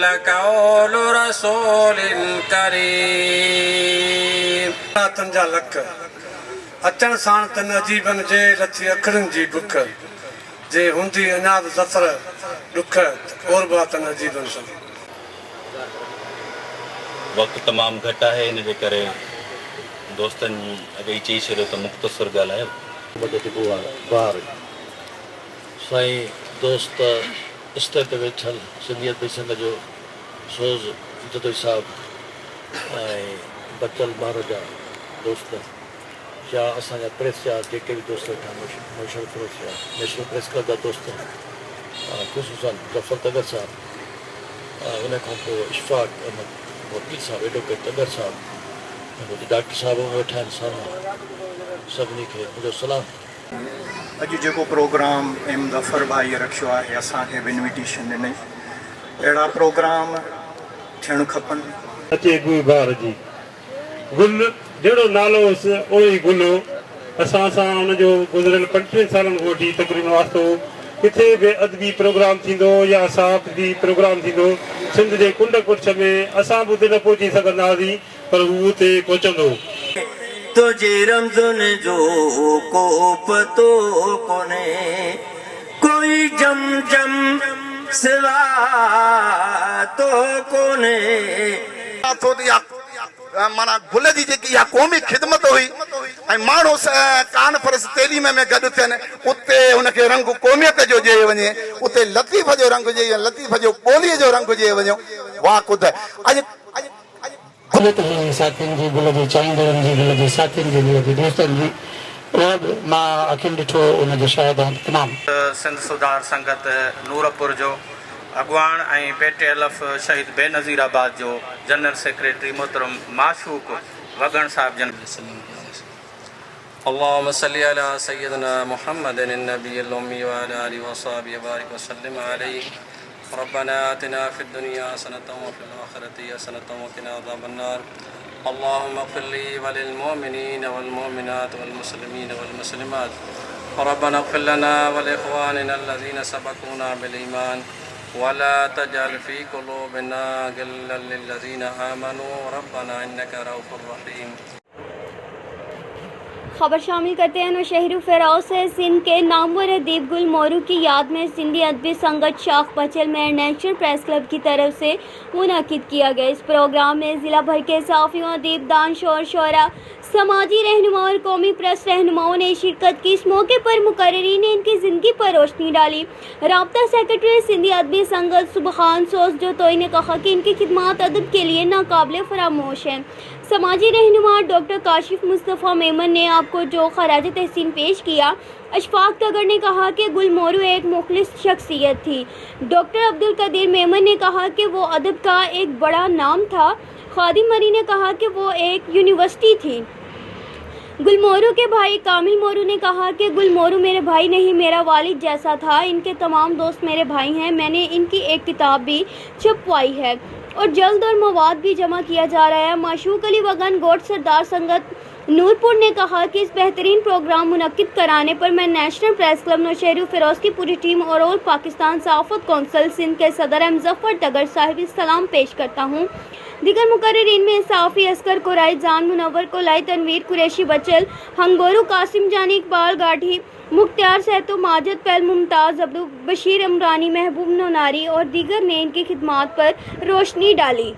لقول رسول کریم. تنجا لک اچن سان تن عجیبن جے لچھی اکھڑن جی بک جے ہوندی اناد ظفر ڈکھ اور باتن عجیبن سان. وقت تمام گھٹا ہے ان کرے دوستن اگے چئی چھڑو تو مختصر ڳالهايو. بار سائیں دوست استے تے ویٹھل سندھیت بي سنگ جو سوز جدوئی صاحب بچل بار جا دوست یا اساں جا پریس جا جيڪي بي دوست ويٺا مشهور پريس جا نیشنل پریس کلب جا دوست خصوصاً ظفر تگر صاحب ان کان پوءِ اشفاق احمد وکیل صاحب ایڈوکیٹ تگر صاحب ڈاکٹر صاحب ویٹھا آهن سامهون سڀني کي منهنجو سلام. اج جو پروگرام ایم ظفر بھائی رکھو ہے اساں کے انویٹیشن ॾिनई اहिड़ा प्रोग्राम थियण खपनि. अचे गुल बार जी गुल जहिड़ो नालो हुअसि ओड़ो ई गुल हो. असां सां हुनजो गुज़िरियल 35 सालनि खां वठी तक़रीबन वास्तो किथे बि अदबी प्रोग्राम थींदो या सहाफ़ती प्रोग्राम थींदो सिंध जे कुंड कुछ में असां बि उते न पहुची सघंदासीं पर हू उते पहुचंदो. तुझे रमज़न जो को पतो कोने कोई जम जम सिवा तो कोने. माना गुल जी जेकी इहा क़ौमी ख़िदमत हुई ऐं माण्हू कानफरस तइलीम में गॾु थियनि उते हुनखे रंग क़ौमियत जो ॾिए वञे उते लतीफ़ जो रंग ॾिए लतीफ़ जो ॿोलीअ जो रंग ॾिए वञो. वाह ख़ुद अॼु साथियुनि जी गुल जी चाहींदड़नि जी गुल जी साथियुनि जी गुल जी दोस्तनि जी मां अखियुनि ॾिठो उनजो शायदि तमामु. सिंध सुधार संगत नूरपुर जो अॻुवाण ऐं पेटे अलफ़ शहीद बेनज़ीराबाद जो जनरल सेक्रेटरी मोहतरम माशूक वगण साहब जन. اللهم صل على سيدنا محمد النبي الأمي وعلى آله وصحبه وبارك وسلم عليه. ربنا آتنا في الدنيا حسنة وفي الآخرة حسنة وقنا عذاب النار. اللهم اغفر لي وللمؤمنين والمؤمنات والمسلمين والمسلمات. ربنا اغفر لنا ولإخواننا الذين سبقونا بالإيمان ولا تجعل في قلوبنا غلا للذين آمنوا ربنا إنك رؤوف رحيم. خبر شامل کرتے ہیں نوشہر فیروز سے. سندھ کے نامور ادیب گل مورو کی یاد میں سندھی ادبی سنگت شاخ بچل میں نیشنل پریس کلب کی طرف سے منعقد کیا گیا. اس پروگرام میں ضلع بھر کے صحافیوں ادیب دانش اور شعراء سماجی رہنما اور قومی پریس رہنماؤں نے شرکت کی. اس موقع پر مقررین نے ان کی زندگی پر روشنی ڈالی. رابطہ سیکرٹری سندھی ادبی سنگت سبحان سوز جو توئی نے کہا کہ ان کی خدمات ادب کے لیے ناقابل فراموش ہیں. سماجی رہنما ڈاکٹر کاشف مصطفیٰ میمن نے آپ کو جو خراج تحسین پیش کیا. اشفاق تگر نے کہا کہ گل مورو ایک مخلص شخصیت تھی. ڈاکٹر عبدالقدیر میمن نے کہا کہ وہ ادب کا ایک بڑا نام تھا. خادم مری نے کہا کہ وہ ایک یونیورسٹی تھی. گل مورو کے بھائی کامل مورو نے کہا کہ گل مورو میرے بھائی نہیں میرا والد جیسا تھا. ان کے تمام دوست میرے بھائی ہیں. میں نے ان کی ایک کتاب بھی چھپوائی ہے اور جلد اور مواد بھی جمع کیا جا رہا ہے. معشوق علی وگن گوٹ سردار سنگت نورپور نے کہا کہ اس بہترین پروگرام منعقد کرانے پر میں نیشنل پریس کلب نوشہر فیروز کی پوری ٹیم اور آل پاکستان صحافت کونسل سندھ کے صدر ایم ظفر تگر صاحب سلام پیش کرتا ہوں. دیگر مقررین میں صحافی اسکر کورائی جان منور کولائی تنویر قریشی بچل ہنگورو قاسم جانی اقبال گاڑھی مختار سہتو ماجد پہل ممتاز ابدو بشیر عمرانی محبوب نوناری اور دیگر نے ان کی خدمات پر روشنی ڈالی.